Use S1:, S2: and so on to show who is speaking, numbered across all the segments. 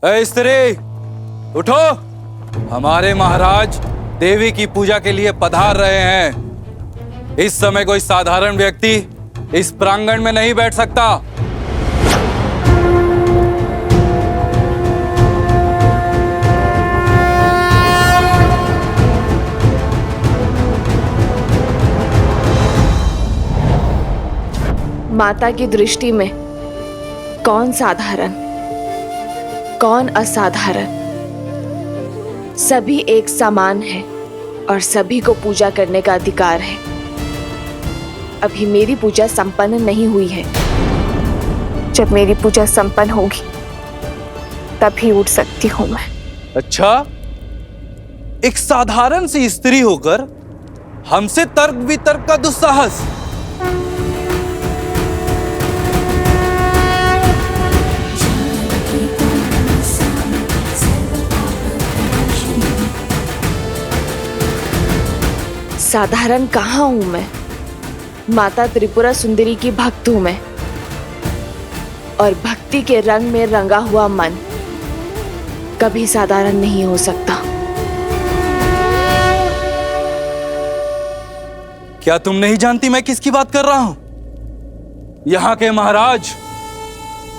S1: ए स्त्री, उठो। हमारे महाराज देवी की पूजा के लिए पधार रहे हैं। इस समय कोई साधारण व्यक्ति इस प्रांगण में नहीं बैठ सकता।
S2: माता की दृष्टि में कौन साधारण, कौन असाधारण, सभी एक समान है और सभी को पूजा करने का अधिकार है। अभी मेरी पूजा संपन्न नहीं हुई है। जब मेरी पूजा संपन्न होगी तभी उठ सकती हूं मैं।
S1: अच्छा, एक साधारण सी स्त्री होकर हमसे तर्क वितर्क का दुस्साहस।
S2: साधारण कहाँ हूं मैं? माता त्रिपुरा सुंदरी की भक्त हूं मैं, और भक्ति के रंग में रंगा हुआ मन कभी साधारण नहीं हो सकता।
S1: क्या तुम नहीं जानती मैं किसकी बात कर रहा हूं? यहाँ के महाराज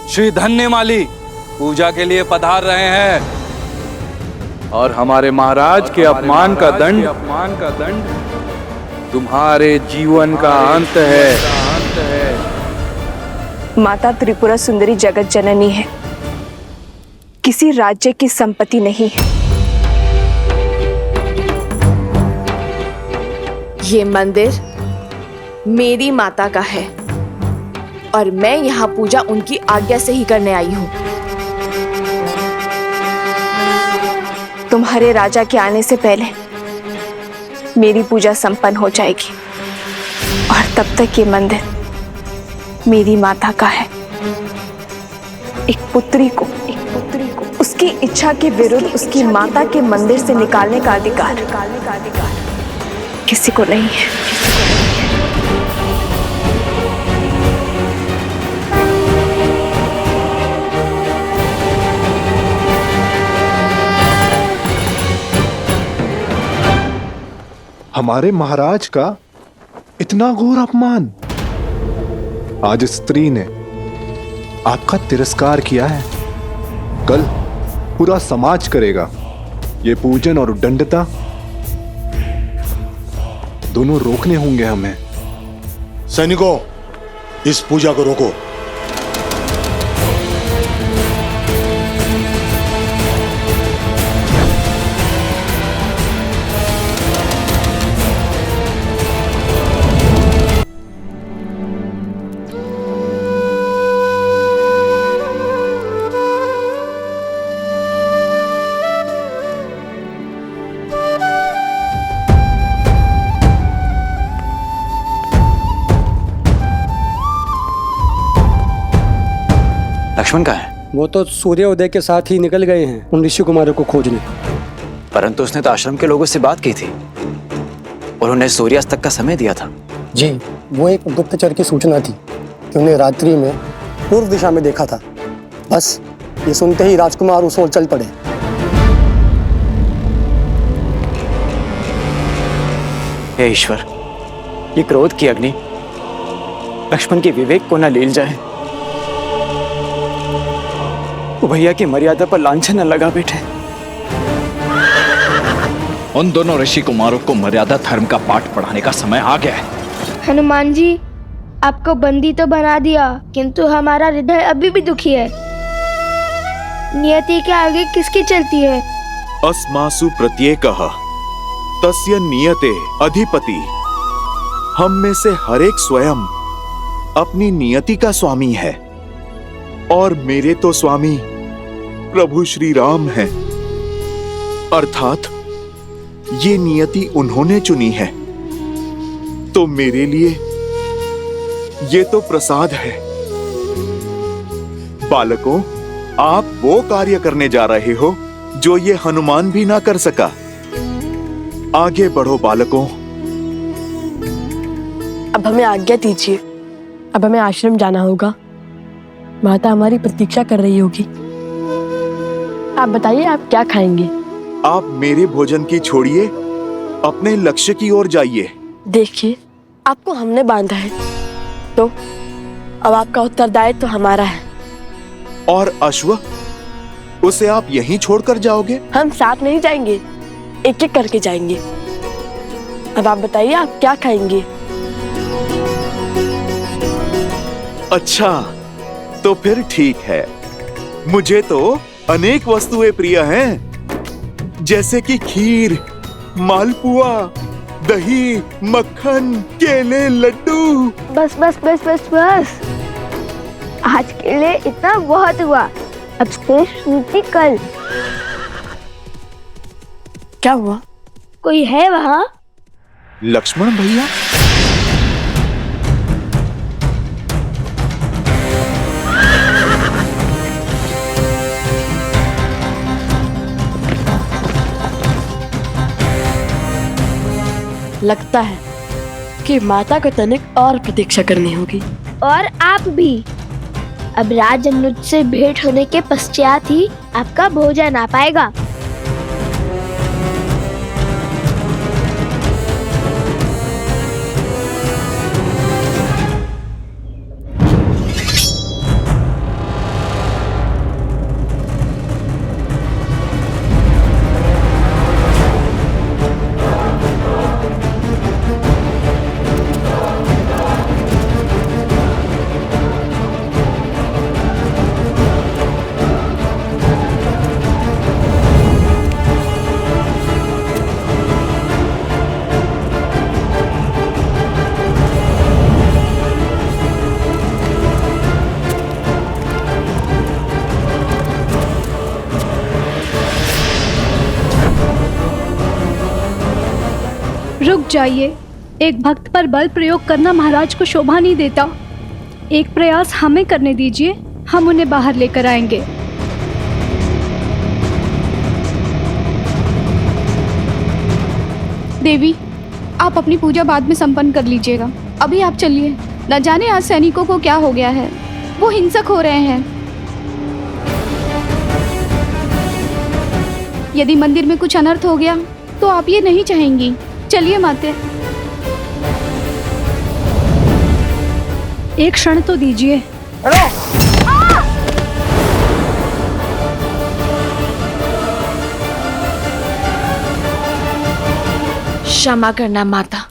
S1: श्री धन्यमाली पूजा के लिए पधार रहे हैं और हमारे महाराज के अपमान का दंड तुम्हारे जीवन का अंत है।
S2: माता त्रिपुरा सुंदरी जगत जननी है, किसी राज्य की संपत्ति नहीं है। ये मंदिर मेरी माता का है और मैं यहाँ पूजा उनकी आज्ञा से ही करने आई हूँ। तुम्हारे राजा के आने से पहले मेरी पूजा संपन्न हो जाएगी और तब तक ये मंदिर मेरी माता का है। एक पुत्री को उसकी इच्छा के विरुद्ध उसकी माता के मंदिर से निकालने का अधिकार किसी को नहीं है।
S3: हमारे महाराज का इतना घोर अपमान। आज स्त्री ने आपका तिरस्कार किया है, कल पूरा समाज करेगा। ये पूजन और उद्दंडता दोनों रोकने होंगे हमें।
S4: सैनिकों, इस पूजा को रोको।
S5: लक्ष्मण कहाँ है?
S6: वो तो सूर्योदय के साथ ही निकल गए हैं उन ऋषि कुमारों को खोजने।
S5: परंतु उसने तो आश्रम के लोगों से बात की थी और उन्हें सूर्यास्त तक का समय दिया था।
S6: जी, वो एक गुप्तचर की सूचना थी कि उन्हें रात्रि में पूर्व दिशा में देखा था। बस ये सुनते ही राजकुमार उस ओर चल पड़े।
S5: हे ईश्वर, ये क्रोध की अग्नि लक्ष्मण के विवेक को न लील जाए। वो भैया की मर्यादा पर लांछन न लगा बैठे।
S7: उन दोनों ऋषि कुमारों को मर्यादा धर्म का पाठ पढ़ाने का समय आ गया है।
S8: हनुमान जी, आपको बंदी तो बना दिया, किंतु हमारा हृदय अभी भी दुखी है। नियति के आगे किसकी चलती है?
S9: अस्मासु प्रत्येकः तस्य नियते अधिपति। हम में से हर एक स्वयं अपनी नियति का स्वामी है और मेरे तो स्वामी प्रभु श्री राम हैं। अर्थात ये नियति उन्होंने चुनी है, तो मेरे लिए ये तो प्रसाद है। बालकों, आप वो कार्य करने जा रहे हो जो ये हनुमान भी ना कर सका। आगे बढ़ो बालकों।
S10: अब हमें आज्ञा दीजिए, अब हमें आश्रम जाना होगा। माता हमारी प्रतीक्षा कर रही होगी। आप बताइए आप क्या खाएंगे?
S9: आप मेरे भोजन की छोड़िए, अपने लक्ष्य की ओर जाइए।
S10: देखिए, आपको हमने बांधा है, तो अब आपका उत्तरदायित्व तो हमारा है।
S9: और अश्व, उसे आप यहीं छोड़कर जाओगे?
S10: हम साथ नहीं जाएंगे, एक एक करके जाएंगे। अब आप बताइए आप क्या खाएंगे?
S9: अच्छा, तो फिर ठीक है। मुझे तो अनेक वस्तुएं प्रिय हैं, जैसे कि खीर, मालपुआ, दही, मक्खन, केले, लड्डू।
S8: बस बस बस बस बस, आज के लिए इतना बहुत हुआ। अब शेष नीति कल।
S10: क्या हुआ?
S8: कोई है वहाँ?
S9: लक्ष्मण भैया?
S10: लगता है कि माता को तनिक और प्रतीक्षा करनी होगी।
S8: और आप भी। अब राज अनुज से भेंट होने के पश्चात ही आपका भोजन आ पाएगा।
S11: रुक जाइए, एक भक्त पर बल प्रयोग करना महाराज को शोभा नहीं देता। एक प्रयास हमें करने दीजिए, हम उन्हें बाहर लेकर आएंगे। देवी, आप अपनी पूजा बाद में संपन्न कर लीजिएगा। अभी आप चलिए, न जाने आज सैनिकों को क्या हो गया है, वो हिंसक हो रहे हैं। यदि मंदिर में कुछ अनर्थ हो गया तो आप ये नहीं चाहेंगी। चलिए माते, एक क्षण तो दीजिए।
S10: क्षमा करना माता।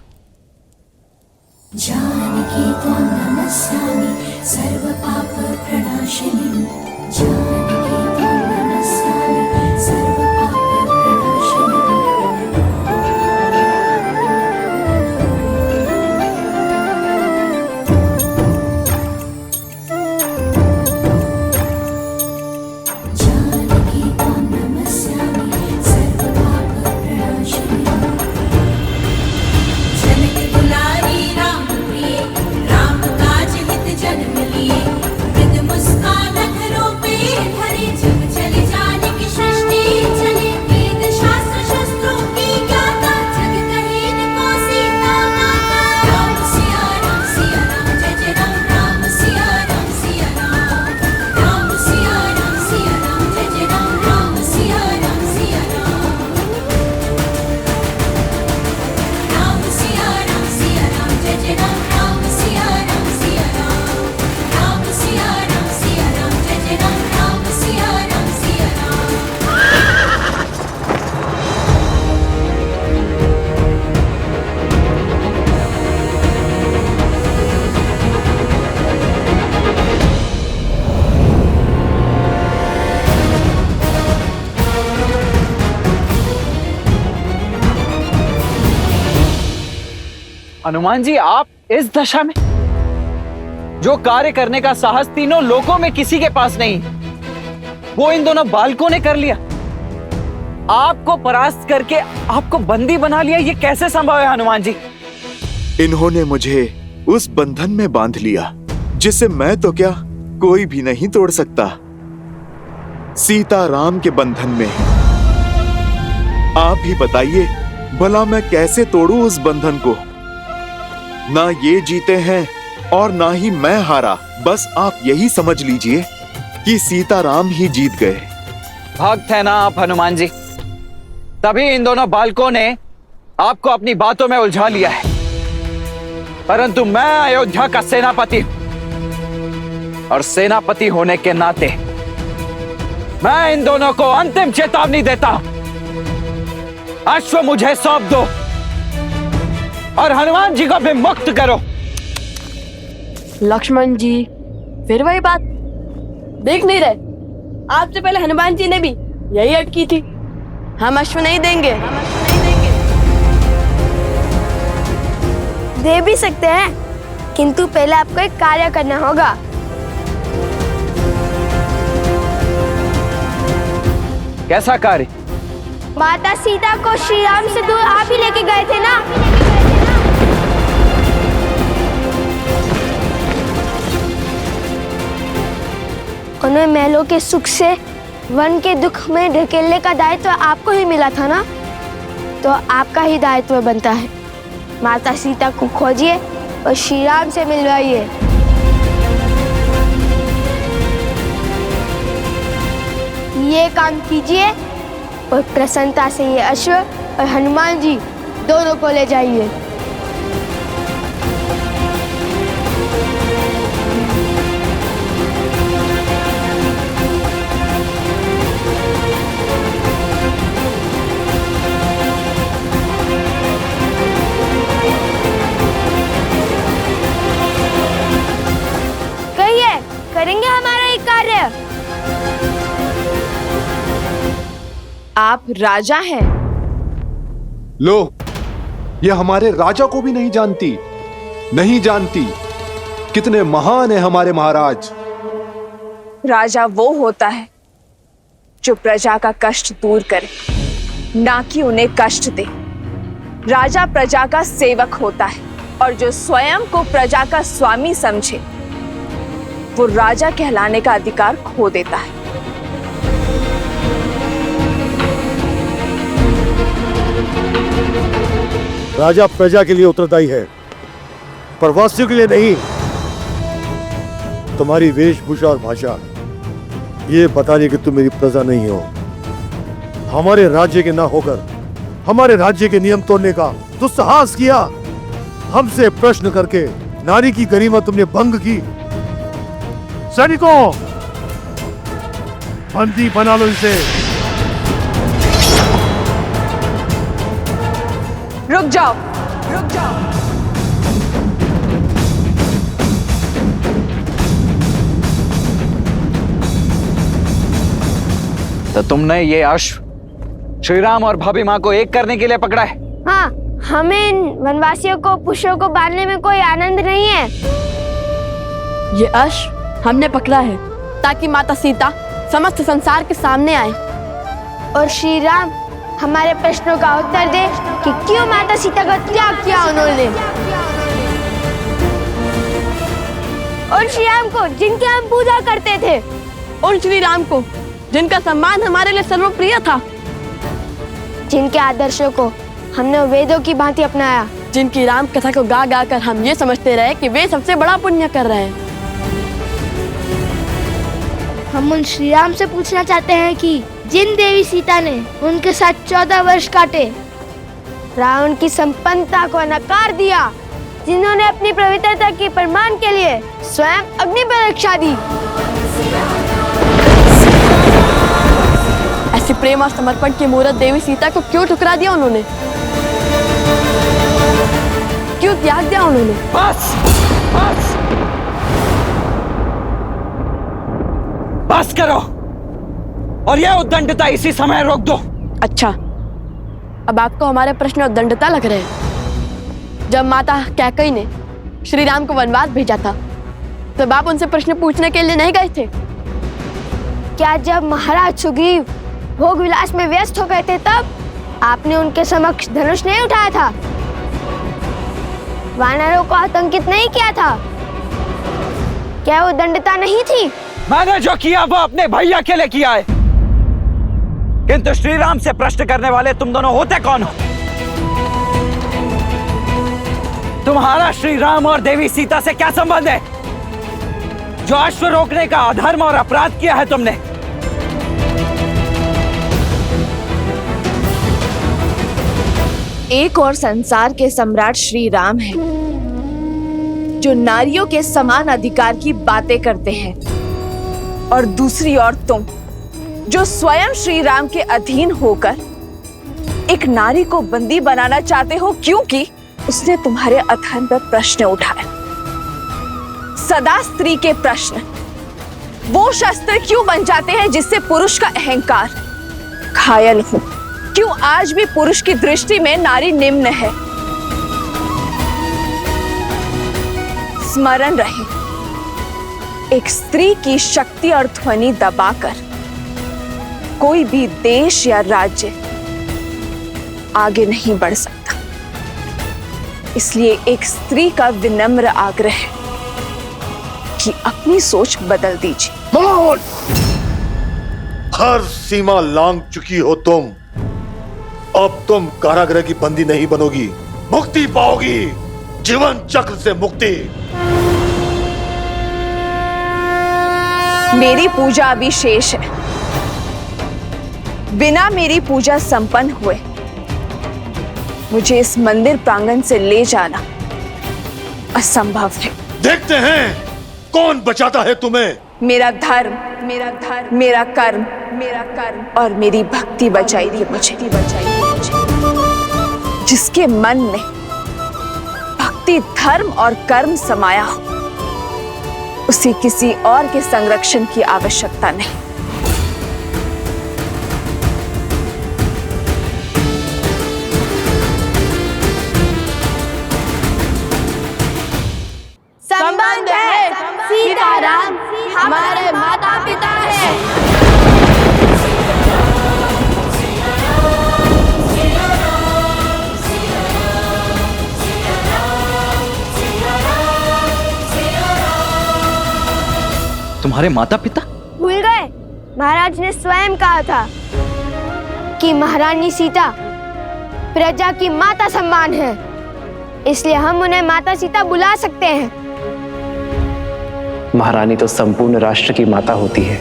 S12: जानकी त्वां नमस्यामि सर्व पाप प्रणाशिनी। जानकी त्वां नमस्यामि सर्व पाप प्रणाशिनी। जानकी त्वां नमस्यामि सर्व पाप प्रणाशिनी। जनक दुलारी राम प्रिय, राम काज हित जन्म लिए। वृद्ध मुस्कान घरों पे धरे, जब चले जानकी सृष्टि चले। वेद शास्त्र शस्त्रों की ज्ञाता, जग कहे इनको सीता माता। राम सिया राम, जय जय राम। राम सिया राम, राम सिया राम, जय जय राम। राम सिया राम, राम सिया राम, जय जय राम। राम सिया राम, राम सिया राम, जय जय राम। राम सिया राम,
S5: हनुमान जी, आप इस दशा में? जो कार्य करने का साहस तीनों लोकों में किसी के पास नहीं, वो इन दोनों बालकों ने कर लिया। आपको परास्त करके आपको बंदी बना लिया, ये कैसे संभव है हनुमान जी?
S9: इन्होंने मुझे उस बंधन में बांध लिया जिसे मैं तो क्या कोई भी नहीं तोड़ सकता। सीता राम के बंधन में। आप ही बताइए, भला मैं कैसे तोड़ूं उस बंधन को? ना ये जीते हैं और ना ही मैं हारा। बस आप यही समझ लीजिए कि सीता राम ही जीत गए।
S5: भक्त है ना आप हनुमान जी, तभी इन दोनों बालकों ने आपको अपनी बातों में उलझा लिया है। परंतु मैं अयोध्या का सेनापति हूं और सेनापति होने के नाते मैं इन दोनों को अंतिम चेतावनी देता हूं। अश्व मुझे सौंप दो और हनुमान जी को भी मुक्त करो।
S10: लक्ष्मण जी, फिर वही बात, देख नहीं रहे? आपसे पहले हनुमान जी ने भी यही अटकी थी। हम अश्व नहीं देंगे।
S8: दे भी सकते हैं, किंतु पहले आपको एक कार्य करना होगा।
S5: कैसा कार्य?
S8: माता सीता को श्री राम से दूर आप ही लेके गए थे ना? उन्हें महलों के सुख से वन के दुख में ढकेलने का दायित्व आपको ही मिला था ना? तो आपका ही दायित्व बनता है। माता सीता को खोजिए और श्री राम से मिलवाइए। ये काम कीजिए और प्रसन्नता से ये अश्व और हनुमान जी दोनों को ले जाइए। कहिए, करेंगे हमारा ये कार्य?
S2: आप राजा हैं।
S3: लो, ये हमारे राजा को भी नहीं जानती, नहीं जानती कितने महान है हमारे महाराज।
S2: राजा वो होता है जो प्रजा का कष्ट दूर करे, ना कि उन्हें कष्ट दे। राजा प्रजा का सेवक होता है और जो स्वयं को प्रजा का स्वामी समझे वो राजा कहलाने का अधिकार खो देता है।
S4: राजा प्रजा के लिए उत्तरदायी है, प्रवासियों के लिए नहीं। तुम्हारी वेशभूषा और भाषा ये बता रही कि तुम मेरी प्रजा नहीं हो। हमारे राज्य के ना होकर हमारे राज्य के नियम तोड़ने का दुस्साहस किया। हमसे प्रश्न करके नारी की गरिमा तुमने भंग की। सैनिकों, बंदी बना लो इसे।
S2: रुक जाओ, रुक जाओ।
S5: तो तुमने ये अश्व श्री राम और भाभी माँ को एक करने के लिए पकड़ा है?
S8: हाँ, हमें इन वनवासियों को पुष्पों को बांधने में कोई आनंद नहीं है।
S10: ये अश्व हमने पकड़ा है ताकि माता सीता समस्त संसार के सामने आए
S8: और श्री राम हमारे प्रश्नों का उत्तर दे कि क्यों माता सीता का त्याग किया उन्होंने। और श्री राम को जिनकी हम पूजा करते थे,
S10: और श्री राम को जिनका सम्मान हमारे लिए सर्वप्रिय था,
S8: जिनके आदर्शों को हमने वेदों की भांति अपनाया,
S10: जिनकी राम कथा को गा गा कर हम ये समझते रहे कि वे सबसे बड़ा पुण्य कर रहे हैं।
S8: हम उन श्री राम से पूछना चाहते हैं कि जिन देवी सीता ने उनके साथ 14 वर्ष काटे, रावण की संपन्नता को नकार दिया, जिन्होंने अपनी पवित्रता के प्रमाण के लिए स्वयं अग्नि परीक्षा दी,
S10: ऐसी प्रेम और समर्पण की मूर्त देवी सीता को क्यों ठुकरा दिया उन्होंने? क्यों त्याग दिया उन्होंने?
S5: बस बस बस करो और यह उद्दंडता इसी समय रोक दो।
S10: अच्छा, अब आपको हमारे प्रश्न उद्दंडता लग रहे हैं। जब माता कैकेयी ने श्री राम को वनवास भेजा था तब आप उनसे प्रश्न पूछने के लिए नहीं गए थे?
S8: क्या जब महाराज सुग्रीव भोग विलास में व्यस्त हो गए थे तब आपने उनके समक्ष धनुष नहीं उठाया था? वानरों को आतंकित नहीं किया था? क्या वो दंडता नहीं थी?
S5: मैंने जो किया वो अपने भैया के लिए किया है, किंतु श्री राम से प्रश्न करने वाले तुम दोनों होते कौन हो? तुम्हारा श्री राम और देवी सीता से क्या संबंध है? जो अश्व रोकने का अधर्म और अपराध किया है तुमने,
S2: एक और संसार के सम्राट श्री राम है जो नारियों के समान अधिकार की बातें करते हैं, और दूसरी ओर तुम जो स्वयं श्री राम के अधीन होकर एक नारी को बंदी बनाना चाहते हो क्योंकि उसने तुम्हारे अधर्म पर प्रश्न उठाया। सदा स्त्री के प्रश्न वो शस्त्र क्यों बन जाते हैं जिससे पुरुष का अहंकार घायल हो? क्यों आज भी पुरुष की दृष्टि में नारी निम्न है? स्मरण रहे, एक स्त्री की शक्ति और ध्वनि दबाकर कोई भी देश या राज्य आगे नहीं बढ़ सकता। इसलिए एक स्त्री का विनम्र आग्रह है कि अपनी सोच बदल दीजिए।
S4: हर सीमा लांघ चुकी हो तुम। अब तुम कारागृह की बंदी नहीं बनोगी, मुक्ति पाओगी, जीवन चक्र से मुक्ति।
S2: मेरी पूजा अभी शेष है। बिना मेरी पूजा संपन्न हुए मुझे इस मंदिर प्रांगण से ले जाना असंभव है।
S4: देखते हैं कौन बचाता है तुम्हें।
S2: मेरा धर्म, मेरा कर्म और मेरी भक्ति बचाएगी मुझे। जिसके मन में भक्ति, धर्म और कर्म समाया हो, उसे किसी और के संरक्षण की आवश्यकता नहीं।
S8: संबंध है, सीताराम हमारे माता पिता हैं।
S7: तुम्हारे माता पिता?
S8: भूल गए? महाराज ने स्वयं कहा था कि महारानी सीता प्रजा की माता सम्मान है, इसलिए हम उन्हें माता सीता बुला सकते हैं।
S13: महारानी तो संपूर्ण राष्ट्र की माता होती है,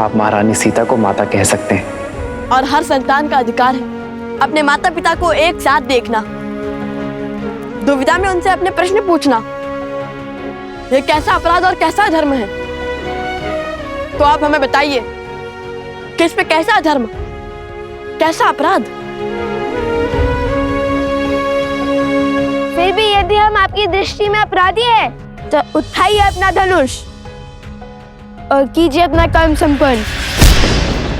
S13: आप महारानी सीता को माता कह सकते हैं।
S10: और हर संतान का अधिकार है अपने माता पिता को एक साथ देखना, दुविधा में उनसे अपने प्रश्न पूछना। ये कैसा अपराध और कैसा धर्म है? तो आप हमें बताइए, किस पे कैसा धर्म, कैसा अपराध?
S8: फिर भी यदि हम आपकी दृष्टि में अपराधी हैं, तो उठाइए अपना धनुष और कीजिए अपना कर्म संपन्न।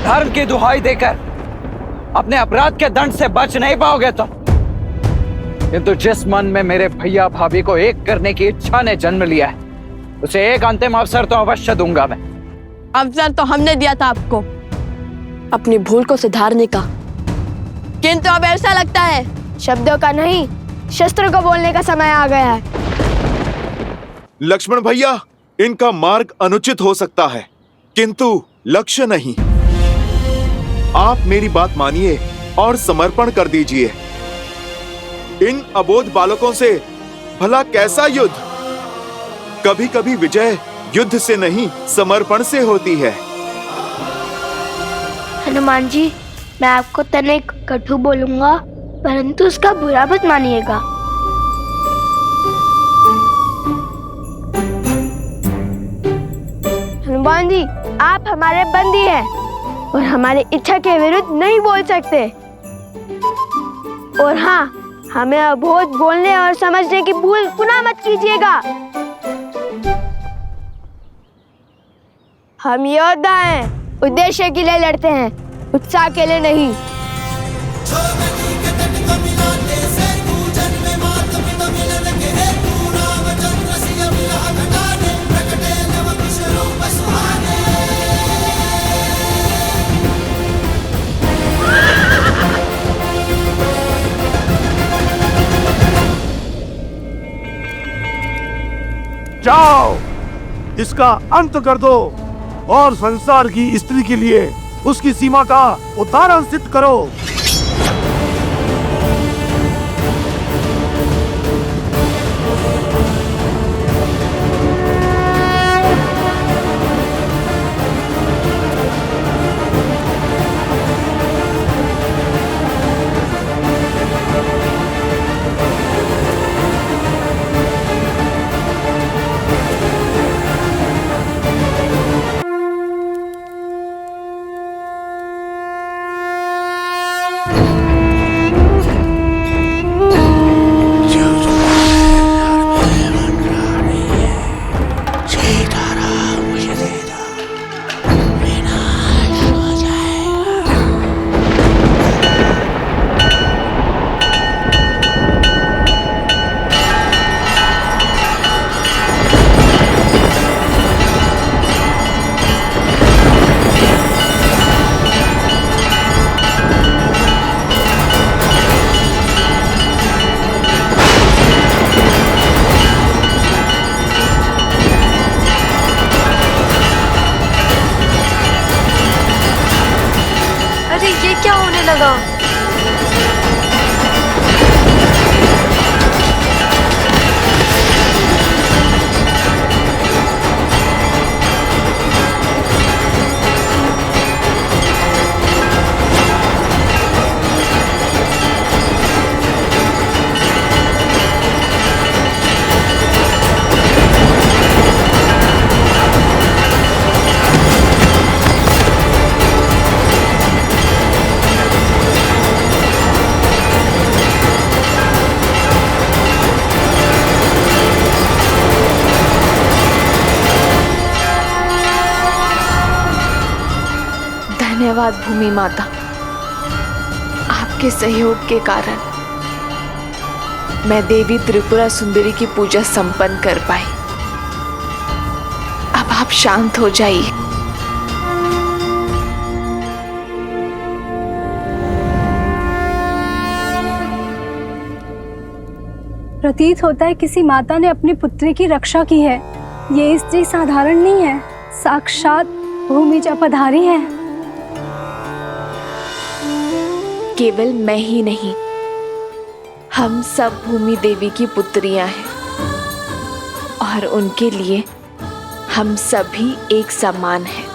S5: धर्म की दुहाई देकर अपने अपराध के दंड से बच नहीं पाओगे तुम। किंतु जिस मन में मेरे भैया भाभी को एक करने की इच्छा ने जन्म लिया है, उसे एक अंतिम अवसर तो अवश्य दूंगा मैं।
S10: अवसर तो हमने दिया था आपको अपनी भूल को सुधारने का, किंतु अब ऐसा लगता है
S8: शब्दों का नहीं, शस्त्रों को बोलने का समय आ गया है।
S9: लक्ष्मण भैया, इनका मार्ग अनुचित हो सकता है, किंतु लक्ष्य नहीं। आप मेरी बात मानिए और समर्पण कर दीजिए। इन अबोध बालकों से भला कैसा युद्ध? कभी कभी विजय युद्ध से नहीं, समर्पण से होती है।
S8: हनुमान जी, मैं आपको तनिक कटु बोलूंगा, परंतु उसका बुरा मत मानिएगा। हनुमान जी, आप हमारे बंदी हैं और हमारी इच्छा के विरुद्ध नहीं बोल सकते। और हाँ, हमें अबोध बोलने और समझने की भूल पुनः मत कीजिएगा। हम योद्धा हैं, उद्देश्य के लिए लड़ते हैं, उत्साह के लिए नहीं।
S4: जाओ, इसका अंत कर दो और संसार की स्त्री के लिए उसकी सीमा का उदाहरण सिद्ध करो।
S8: क्या होने लगा?
S2: धन्यवाद भूमि माता, आपके सहयोग के कारण मैं देवी त्रिपुरा सुंदरी की पूजा संपन्न कर पाई। अब आप शांत हो जाइए।
S11: प्रतीत होता है किसी माता ने अपनी पुत्री की रक्षा की है। ये स्त्री साधारण नहीं है, साक्षात भूमिजा पधारी है।
S2: केवल मैं ही नहीं, हम सब भूमि देवी की पुत्रियां हैं और उनके लिए हम सभी एक समान हैं।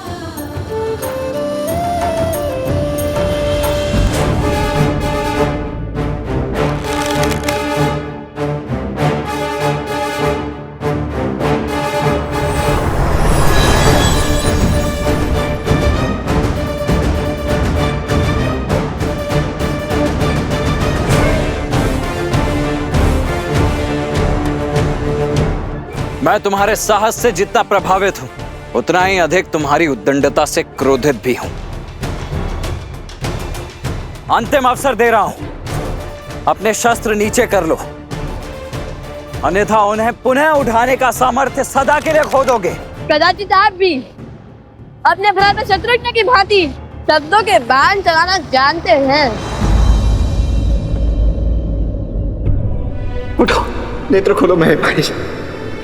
S7: मैं तुम्हारे साहस से जितना प्रभावित हूं, उतना ही अधिक तुम्हारी उद्दंडता से क्रोधित भी हूं। अंतिम अवसर दे रहा हूं, अपने शस्त्र नीचे कर लो, अन्यथा उन्हें पुनः उठाने का सामर्थ्य सदा के लिए खो दोगे।
S10: कदाचित आप भी अपने भ्राता शत्रुघ्न की भांति शब्दों के बाण चलाना जानते हैं।
S6: उठो, नेत्र खोलो मेरे भाई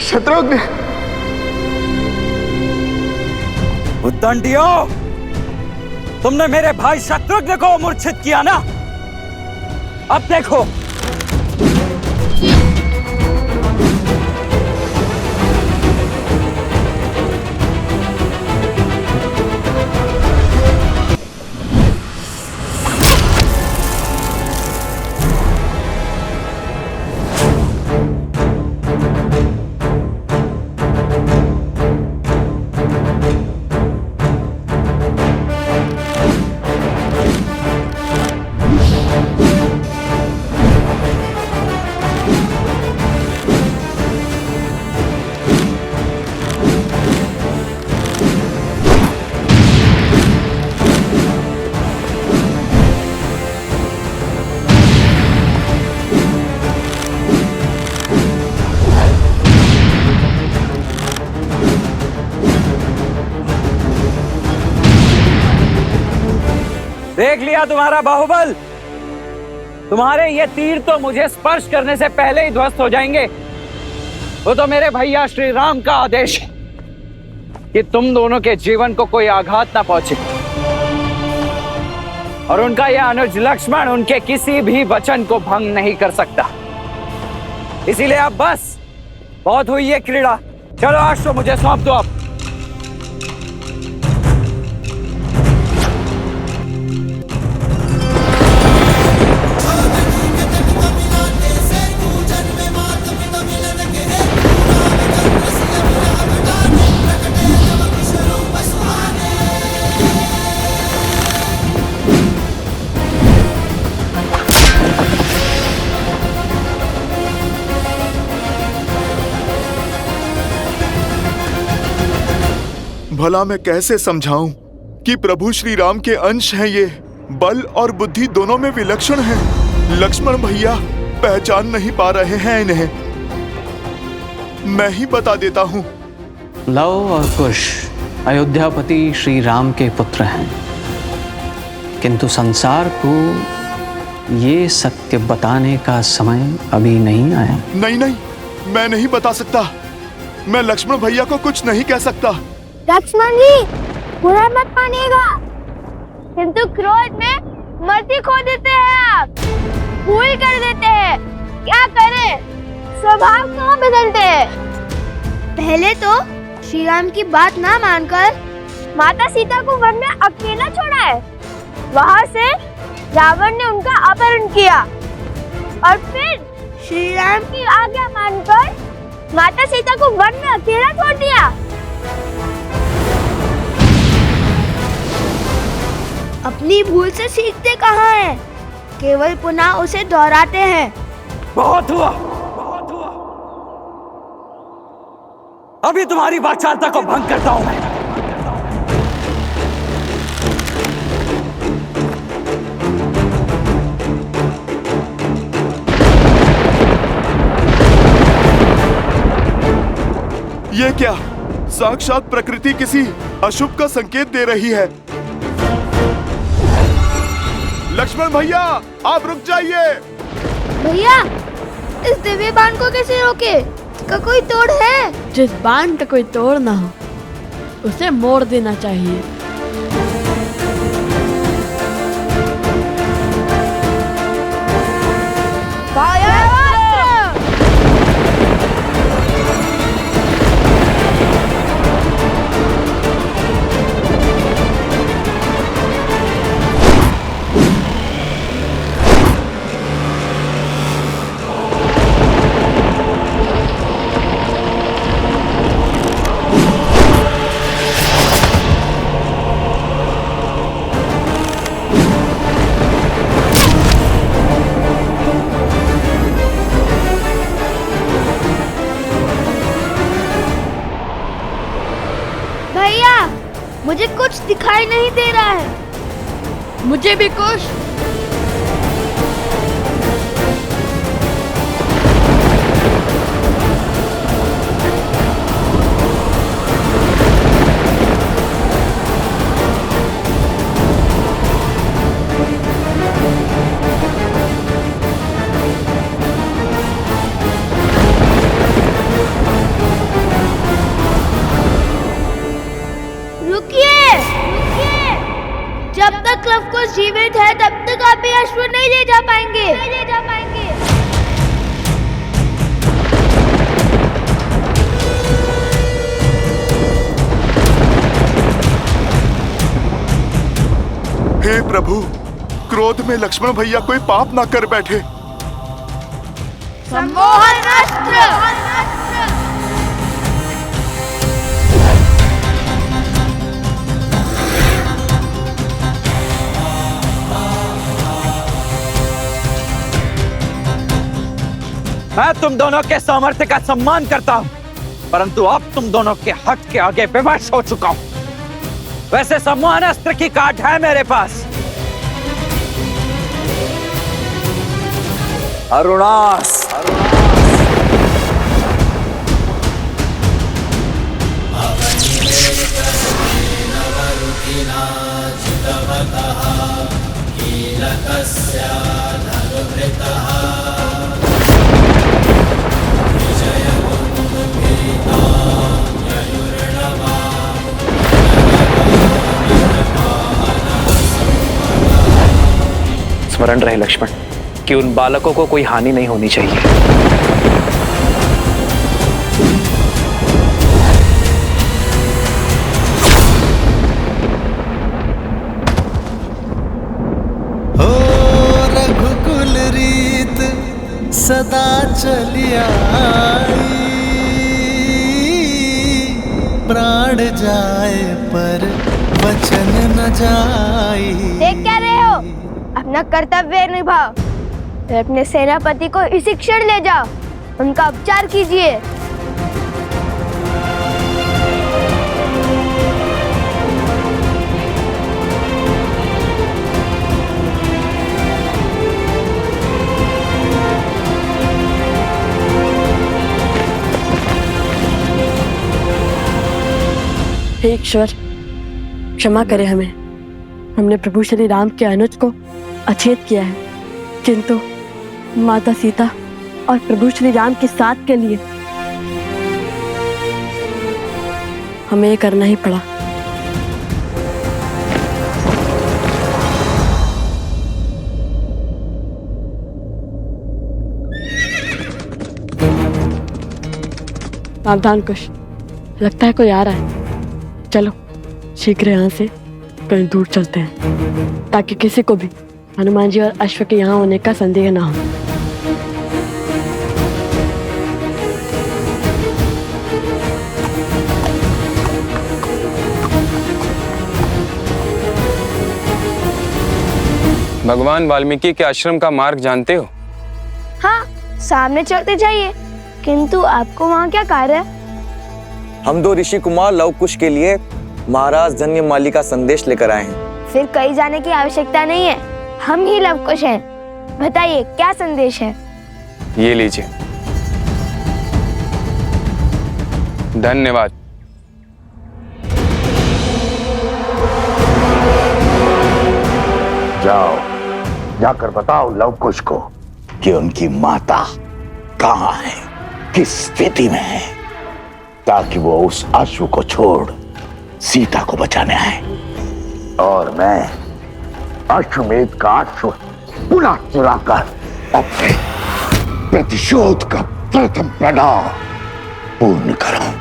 S6: शत्रुघ्न।
S7: उद्दंडियों, तुमने मेरे भाई शत्रुघ्न को मूर्छित किया ना? अब देखो। देख लिया तुम्हारा बाहुबल। तुम्हारे ये तीर तो मुझे स्पर्श करने से पहले ही ध्वस्त हो जाएंगे। वो तो मेरे भैया श्री राम का आदेश है कि तुम दोनों के जीवन को कोई आघात ना पहुंचे, और उनका यह अनुज लक्ष्मण उनके किसी भी वचन को भंग नहीं कर सकता। इसीलिए अब बस बहुत हुई ये क्रीड़ा। चलो आज तो मुझे सौंप दो। अब
S9: भला मैं कैसे समझाऊं कि प्रभु श्री राम के अंश हैं ये, बल और बुद्धि दोनों में विलक्षण हैं। लक्ष्मण भैया पहचान नहीं पा रहे हैं इन्हें। मैं ही बता देता हूं।
S13: लव और कुश अयोध्यापति श्री राम के पुत्र हैं, किंतु संसार को ये सत्य बताने का समय अभी नहीं आया।
S9: नहीं नहीं, मैं नहीं बता सकता। मैं लक्ष्मण भैया को कुछ नहीं कह सकता।
S8: लक्ष्मण जी, बुरा मत मानिएगा, किंतु क्रोध में मर्जी खो देते हैं आप, भूल कर देते हैं। क्या करें, स्वभाव क्यों बदलते हैं? पहले तो श्री राम की बात ना मानकर माता सीता को वन में अकेला छोड़ा है। वहाँ से रावण ने उनका अपहरण किया और फिर श्री राम की आज्ञा मानकर माता सीता को वन में अकेला छोड़ दिया। अपनी भूल से सीखते कहाँ हैं? केवल पुनः उसे दोहराते हैं।
S7: बहुत हुआ, बहुत हुआ। अभी तुम्हारी वाचालता को भंग करता हूं मैं।
S9: ये क्या? साक्षात प्रकृति किसी अशुभ का संकेत दे रही है। लक्ष्मण भैया, आप रुक जाइए।
S8: भैया, इस दिव्य बाण को कैसे रोके? इसका कोई तोड़ है?
S10: जिस बाण का कोई तोड़ ना हो उसे मोड़ देना चाहिए।
S8: मुझे कुछ दिखाई नहीं दे रहा है।
S10: मुझे भी कुछ।
S8: जब तक लव कुश जीवित है तब तक आप ये अश्व नहीं ले जा पाएंगे।
S9: हे प्रभु, क्रोध में लक्ष्मण भैया कोई पाप ना कर बैठे।
S8: सम्मोहन अस्त्र।
S7: मैं तुम दोनों के सामर्थ्य का सम्मान करता हूं, परंतु अब तुम दोनों के हक के आगे विवश हो चुका हूं। वैसे सम्मोहन अस्त्र की काट है मेरे पास। अरुणास,
S14: स्मरण रहे लक्ष्मण कि उन बालकों को कोई हानि नहीं होनी चाहिए।
S15: हो रघुकुल रीत सदा चलिया, प्राण जाए पर वचन न जाए।
S8: देख क्या रहे हो? अपना कर्तव्य निभाओ। अपने सेनापति को इसी क्षण ले जाओ, उनका उपचार कीजिए।
S10: हे ईश्वर, क्षमा करें हमें। हमने प्रभु श्री राम के अनुज को अछेत किया है, किंतु माता सीता और प्रभु श्री राम के साथ के लिए हमें ये करना ही पड़ा। सावधान कुश, लगता है कोई आ रहा है। चलो शीघ्र यहाँ से कहीं दूर चलते हैं, ताकि किसी को भी हनुमान जी और अश्व के यहाँ होने का संदेह ना हो।
S16: भगवान वाल्मीकि के आश्रम का मार्ग जानते हो?
S8: हाँ, सामने चलते जाइए। किंतु आपको वहाँ क्या कार्य है?
S5: हम दो ऋषि कुमार लव कुश के लिए महाराज धन्यमाली का संदेश लेकर आए हैं।
S8: फिर कहीं जाने की आवश्यकता नहीं है, हम ही लव कुश हैं। बताइए क्या संदेश है?
S16: ये लीजिए। धन्यवाद।
S17: जाओ, जाकर बताओ लव कुश को कि उनकी माता कहाँ है, किस स्थिति में है, ताकि वो उस अश्व को छोड़ सीता को बचाने आए। और मैं अश्वमेध का अश्व पुनः चुराकर अपने प्रतिशोध का प्रथम पड़ाव पूर्ण करूं।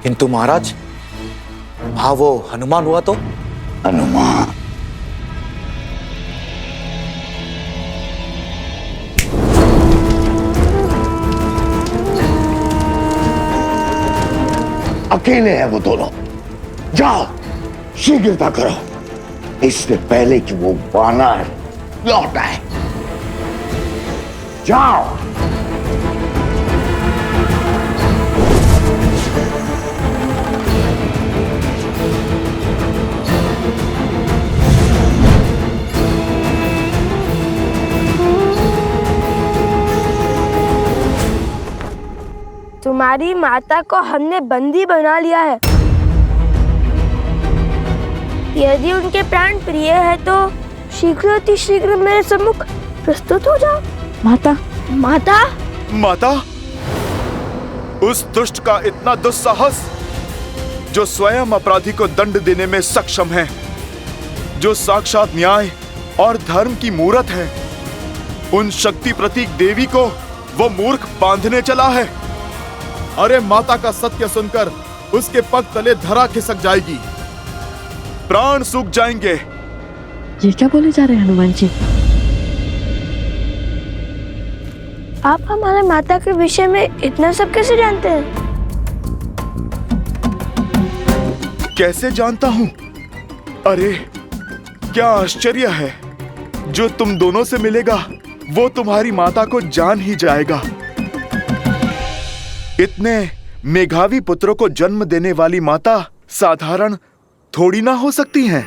S5: किंतु महाराज, हाँ वो हनुमान हुआ तो?
S17: हनुमान? अकेले हैं वो दोनों। जाओ शीघ्रता करो, इससे पहले कि वो वानर लौट आए। जाओ।
S8: तुम्हारी माता को हमने बंदी बना लिया है। यदि उनके प्राण प्रिय है तो शीघ्र अति शीघ्र मेरे सम्मुख प्रस्तुत हो जाओ।
S10: माता,
S8: माता,
S9: माता, उस दुष्ट का इतना दुस्साहस, जो स्वयं अपराधी को दंड देने में सक्षम है, जो साक्षात न्याय और धर्म की मूरत है, उन शक्ति प्रतीक देवी को वो मूर्ख बांधने चला है। अरे माता का सत्य सुनकर उसके पग तले धरा खिसक जाएगी, प्राण सूख जाएंगे।
S10: ये क्या बोले जा रहे हैं हनुमान जी?
S8: आप हमारे माता के विषय में इतना सब कैसे जानते हैं?
S9: कैसे जानता हूं? अरे क्या आश्चर्य है, जो तुम दोनों से मिलेगा वो तुम्हारी माता को जान ही जाएगा। इतने मेघावी पुत्रों को जन्म देने वाली माता साधारण थोड़ी ना हो सकती हैं।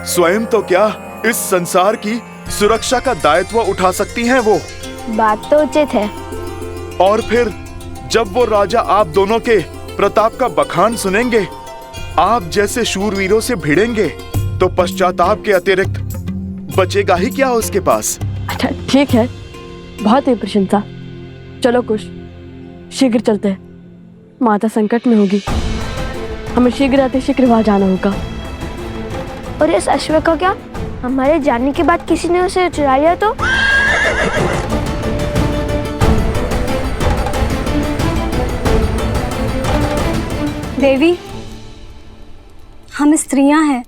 S9: स्वयं तो क्या इस संसार की सुरक्षा का दायित्व उठा सकती हैं वो।
S8: बात तो उचित है।
S9: और फिर जब वो राजा आप दोनों के प्रताप का बखान सुनेंगे, आप जैसे शूरवीरों से भिड़ेंगे, तो पश्चाताप के अतिरिक्त बचेगा ही क्या उसके पास।
S10: अच्छा ठीक है, बहुत ही प्रशंसा। चलो कुश, शीघ्र चलते हैं। माता संकट में होगी, हमें शीघ्र अतिशीघ्र वहां जाना होगा।
S8: और इस अश्व का क्या? हमारे जाने के बाद किसी ने उसे चुरा लिया तो?
S11: देवी, हम स्त्रियां हैं,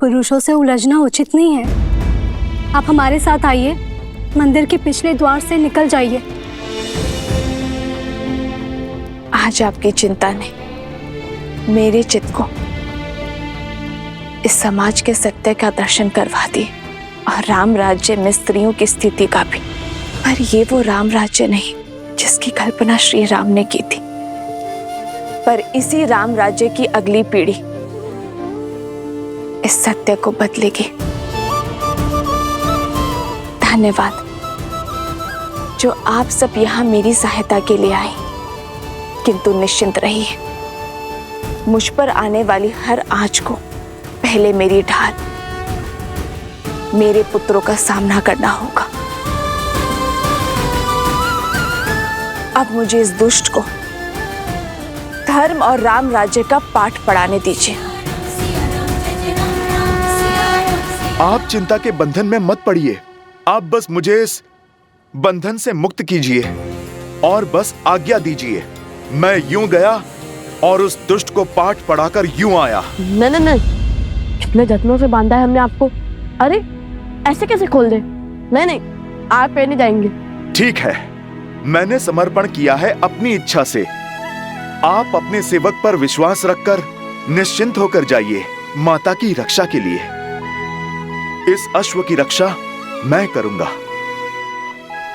S11: पुरुषों से उलझना उचित नहीं है। आप हमारे साथ आइए, मंदिर के पिछले द्वार से निकल जाइए।
S2: आज आपकी चिंता ने मेरे चित्त को इस समाज के सत्य का दर्शन करवा दिए, और राम राज्य में स्त्रियों की स्थिति का भी। पर ये वो राम राज्य नहीं जिसकी कल्पना श्री राम ने की थी, पर इसी राम राज्य की अगली पीढ़ी इस सत्य को बदलेगी। धन्यवाद जो आप सब यहाँ मेरी सहायता के लिए आए, किंतु निश्चिंत रहिए, मुझ पर आने वाली हर आंच को पहले मेरी ढाल, मेरे पुत्रों का सामना करना होगा। अब मुझे इस दुष्ट को धर्म और राम राज्य का पाठ पढ़ाने दीजिए।
S9: आप चिंता के बंधन में मत पड़िए, आप बस मुझे इस बंधन से मुक्त कीजिए। और बस आज्ञा दीजिए, मैं यूं गया और उस दुष्ट को पाठ पढ़ाकर यूं आया।
S10: नहीं नहीं नहीं, कितने जत्नों से बांधा है हमने आपको। अरे ऐसे कैसे खोल दे? नहीं नहीं, आप पे नहीं जाएंगे।
S9: ठीक है, मैंने समर्पण किया है अपनी इच्छा से। आप अपने सेवक पर विश्वास रखकर निश्चिंत होकर जाइए माता की रक्षा के लिए। इस अश्व की रक्षा मैं करूंगा।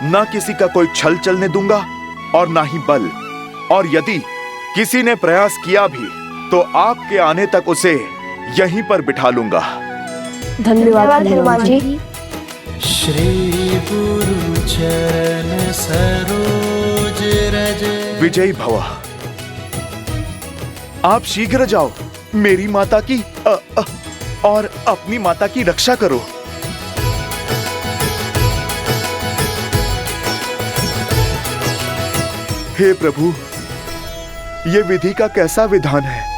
S9: ना किसी का कोई छल चलने दूंगा और ना ही बल। और यदि किसी ने प्रयास किया भी तो आपके आने तक उसे यहीं पर बिठा लूंगा।
S10: धन्यवाद हनुमान जी।
S15: श्री गुरु चरण सरोज रज।
S9: विजयी भवा। आप शीघ्र जाओ, मेरी माता की और अपनी माता की रक्षा करो। हे प्रभु, ये विधि का कैसा विधान है।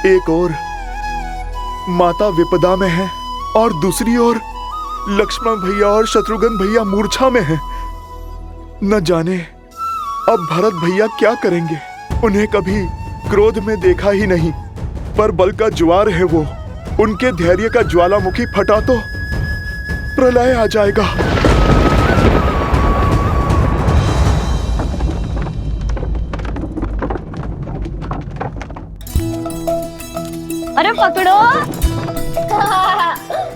S9: एक ओर माता विपदा में है और दूसरी ओर लक्ष्मण भैया और शत्रुघ्न भैया मूर्छा में हैं। न जाने अब भरत भैया क्या करेंगे। उन्हें कभी क्रोध में देखा ही नहीं, पर बल का ज्वार है वो। उनके धैर्य का ज्वालामुखी फटा तो प्रलय आ जाएगा।
S8: अरे पकड़ो।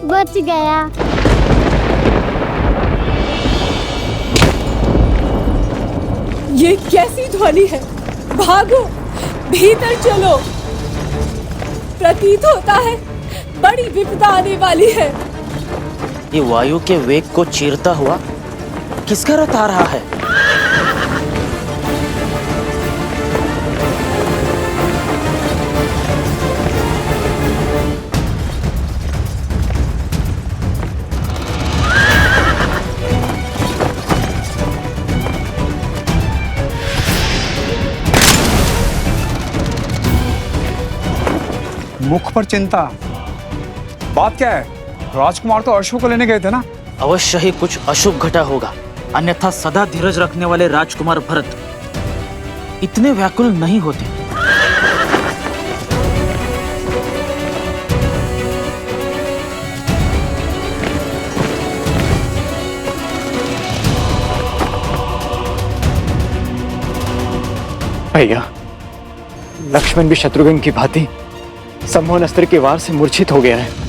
S8: बच गया।
S18: ये कैसी ध्वनि है? भागो, भीतर चलो। प्रतीत होता है बड़ी विपदा आने वाली है।
S19: ये वायु के वेग को चीरता हुआ किसका रथ आ रहा है?
S20: मुख पर चिंता, बात क्या है? राजकुमार तो अश्व को लेने गए थे ना?
S19: अवश्य ही कुछ अशुभ घटा होगा, अन्यथा सदा धीरज रखने वाले राजकुमार भरत इतने व्याकुल नहीं होते।
S21: भैया, लक्ष्मण भी शत्रुघ्न की भांति सम्मोहन अस्त्र के वार से मूर्छित हो गया है।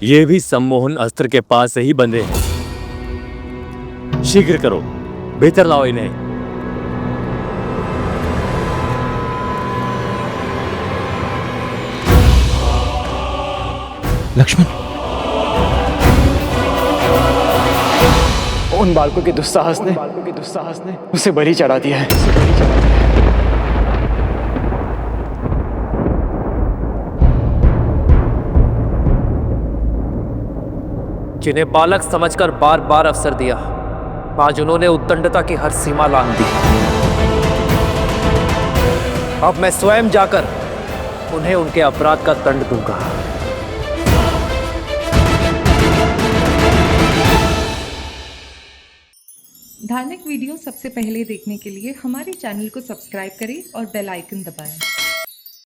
S22: ये भी सम्मोहन अस्त्र के पास से ही बंधे हैं। शीघ्र करो, भीतर लाओ इन्हें।
S21: लक्ष्मण, उन बालकों के दुस्साहस ने उसे बलि चढ़ा दिया है।
S22: जिन्हें बालक समझकर बार बार अवसर दिया, आज उन्होंने उद्दंडता की हर सीमा लांघ दी। अब मैं स्वयं जाकर उन्हें उनके अपराध का दंड दूंगा।
S23: धार्मिक वीडियो सबसे पहले देखने के लिए हमारे चैनल को सब्सक्राइब करें और बेल आइकन दबाएं।